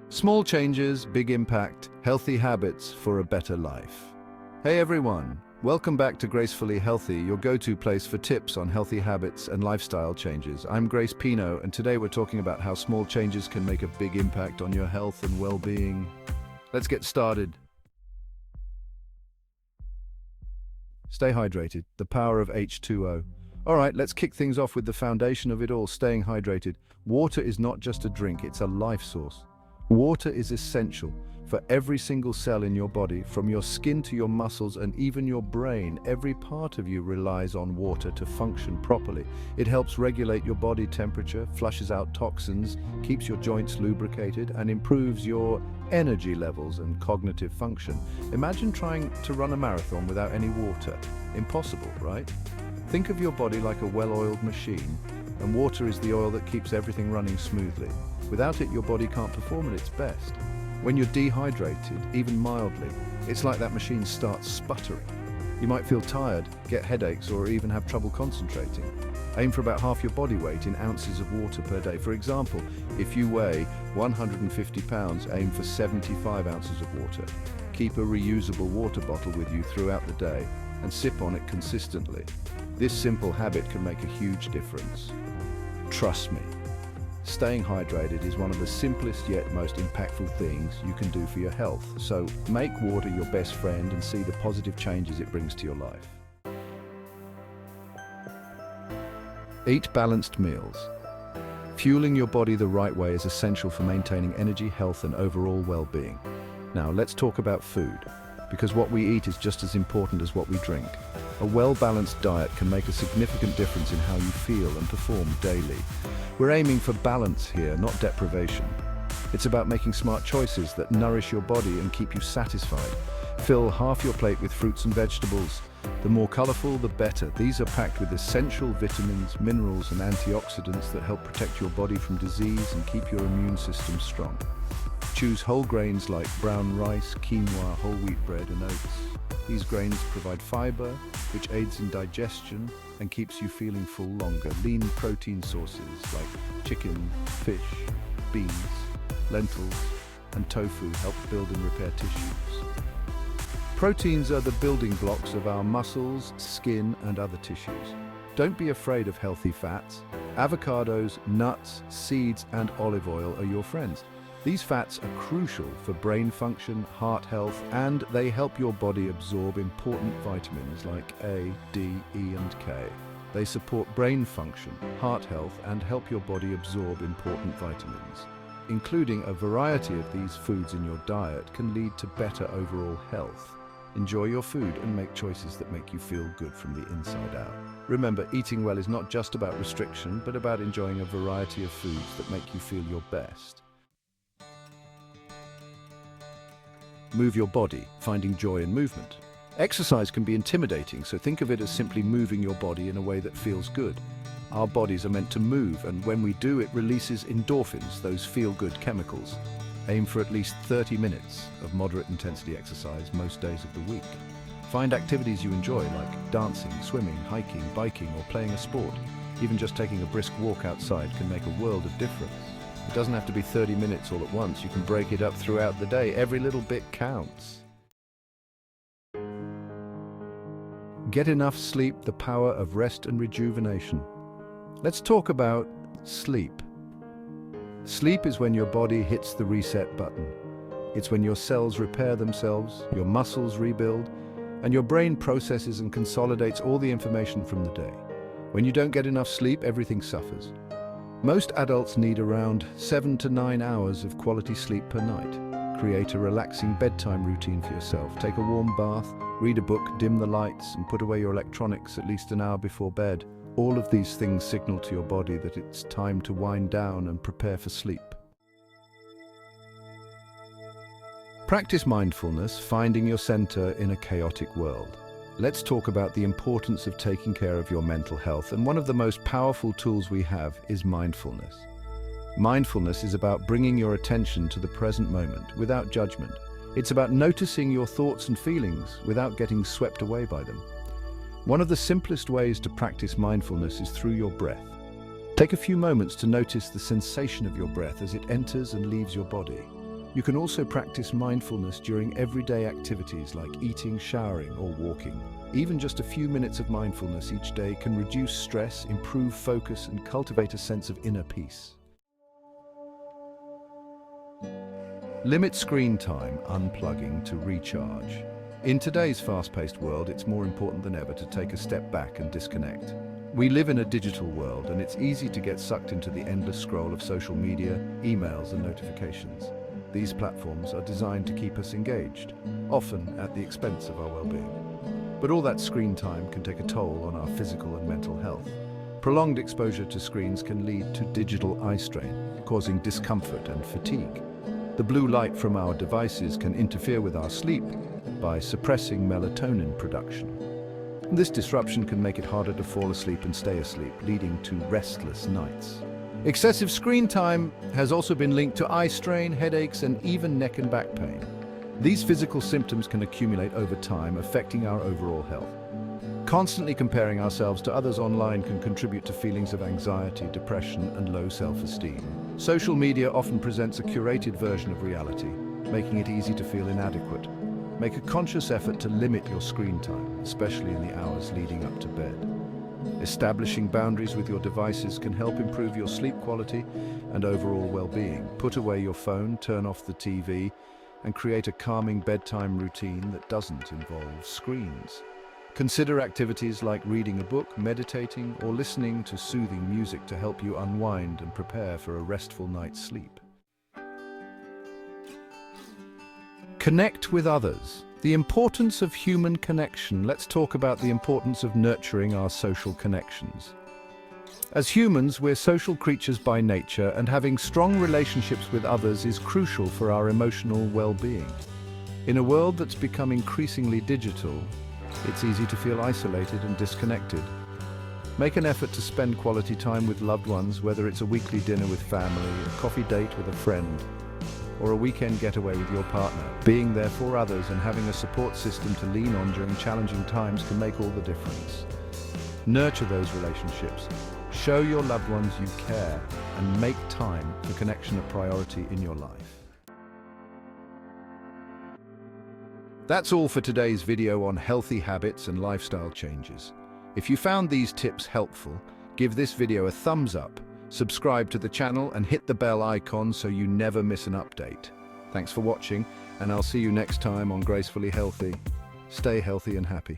Small changes, big impact, healthy habits for a better life. Hey everyone, welcome back to Gracefully Healthy, your go-to place for tips on healthy habits and lifestyle changes. I'm Grace Pino, and today we're talking about how small changes can make a big impact on your health and well-being. Let's get started. Stay hydrated, the power of H2O. All right, let's kick things off with the foundation of it all, staying hydrated. Water is not just a drink, it's a life source. Water is essential for every single cell in your body, from your skin to your muscles and even your brain. Every part of you relies on water to function properly. It helps regulate your body temperature, flushes out toxins, keeps your joints lubricated, and improves your energy levels and cognitive function. Imagine trying to run a marathon without any water. Impossible, right? Think of your body like a well-oiled machine, and water is the oil that keeps everything running smoothly. Without it, your body can't perform at its best. When you're dehydrated, even mildly, it's like that machine starts sputtering. You might feel tired, get headaches, or even have trouble concentrating. Aim for about half your body weight in ounces of water per day. For example, if you weigh 150 pounds, aim for 75 ounces of water. Keep a reusable water bottle with you throughout the day and sip on it consistently. This simple habit can make a huge difference. Trust me. Staying hydrated is one of the simplest yet most impactful things you can do for your health. So make water your best friend and see the positive changes it brings to your life. Eat balanced meals. Fueling your body the right way is essential for maintaining energy, health, and overall well-being. Now let's talk about food, because what we eat is just as important as what we drink. A well-balanced diet can make a significant difference in how you feel and perform daily. We're aiming for balance here, not deprivation. It's about making smart choices that nourish your body and keep you satisfied. Fill half your plate with fruits and vegetables. The more colorful, the better. These are packed with essential vitamins, minerals, and antioxidants that help protect your body from disease and keep your immune system strong. Choose whole grains like brown rice, quinoa, whole wheat bread, and oats. These grains provide fiber, which aids in digestion and keeps you feeling full longer. Lean protein sources like chicken, fish, beans, lentils, and tofu help build and repair tissues. Proteins are the building blocks of our muscles, skin, and other tissues. Don't be afraid of healthy fats. Avocados, nuts, seeds, and olive oil are your friends. These fats are crucial for brain function, heart health, and they help your body absorb important vitamins like A, D, E, and K. They support brain function, heart health, and help your body absorb important vitamins. Including a variety of these foods in your diet can lead to better overall health. Enjoy your food and make choices that make you feel good from the inside out. Remember, eating well is not just about restriction, but about enjoying a variety of foods that make you feel your best. Move your body, finding joy in movement. Exercise can be intimidating, so think of it as simply moving your body in a way that feels good. Our bodies are meant to move, and when we do, it releases endorphins, those feel-good chemicals. Aim for at least 30 minutes of moderate intensity exercise most days of the week. Find activities you enjoy like dancing, swimming, hiking, biking, or playing a sport. Even just taking a brisk walk outside can make a world of difference. It doesn't have to be 30 minutes all at once. You can break it up throughout the day. Every little bit counts. Get enough sleep, the power of rest and rejuvenation. Let's talk about sleep. Sleep is when your body hits the reset button. It's when your cells repair themselves, your muscles rebuild, and your brain processes and consolidates all the information from the day. When you don't get enough sleep, everything suffers. Most adults need around 7 to 9 hours of quality sleep per night. Create a relaxing bedtime routine for yourself. Take a warm bath, read a book, dim the lights, and put away your electronics at least an hour before bed. All of these things signal to your body that it's time to wind down and prepare for sleep. Practice mindfulness, finding your center in a chaotic world. Let's talk about the importance of taking care of your mental health, and one of the most powerful tools we have is mindfulness. Mindfulness is about bringing your attention to the present moment without judgment. It's about noticing your thoughts and feelings without getting swept away by them. One of the simplest ways to practice mindfulness is through your breath. Take a few moments to notice the sensation of your breath as it enters and leaves your body. You can also practice mindfulness during everyday activities like eating, showering, or walking. Even just a few minutes of mindfulness each day can reduce stress, improve focus, and cultivate a sense of inner peace. Limit screen time, unplugging to recharge. In today's fast-paced world, it's more important than ever to take a step back and disconnect. We live in a digital world, and it's easy to get sucked into the endless scroll of social media, emails, and notifications. These platforms are designed to keep us engaged, often at the expense of our well-being. But all that screen time can take a toll on our physical and mental health. Prolonged exposure to screens can lead to digital eye strain, causing discomfort and fatigue. The blue light from our devices can interfere with our sleep by suppressing melatonin production. This disruption can make it harder to fall asleep and stay asleep, leading to restless nights. Excessive screen time has also been linked to eye strain, headaches, and even neck and back pain. These physical symptoms can accumulate over time, affecting our overall health. Constantly comparing ourselves to others online can contribute to feelings of anxiety, depression, and low self-esteem. Social media often presents a curated version of reality, making it easy to feel inadequate. Make a conscious effort to limit your screen time, especially in the hours leading up to bed. Establishing boundaries with your devices can help improve your sleep quality and overall well-being. Put away your phone, turn off the TV, and create a calming bedtime routine that doesn't involve screens. Consider activities like reading a book, meditating, or listening to soothing music to help you unwind and prepare for a restful night's sleep. Connect with others. The importance of human connection. Let's talk about the importance of nurturing our social connections. As humans, we're social creatures by nature, and having strong relationships with others is crucial for our emotional well-being. In a world that's become increasingly digital, it's easy to feel isolated and disconnected. Make an effort to spend quality time with loved ones, whether it's a weekly dinner with family, a coffee date with a friend, or a weekend getaway with your partner. Being there for others and having a support system to lean on during challenging times can make all the difference. Nurture those relationships. Show your loved ones you care, and make time for connection a priority in your life. That's all for today's video on healthy habits and lifestyle changes. If you found these tips helpful, give this video a thumbs up, subscribe to the channel, and hit the bell icon so you never miss an update. Thanks for watching, and I'll see you next time on Gracefully Healthy. Stay healthy and happy.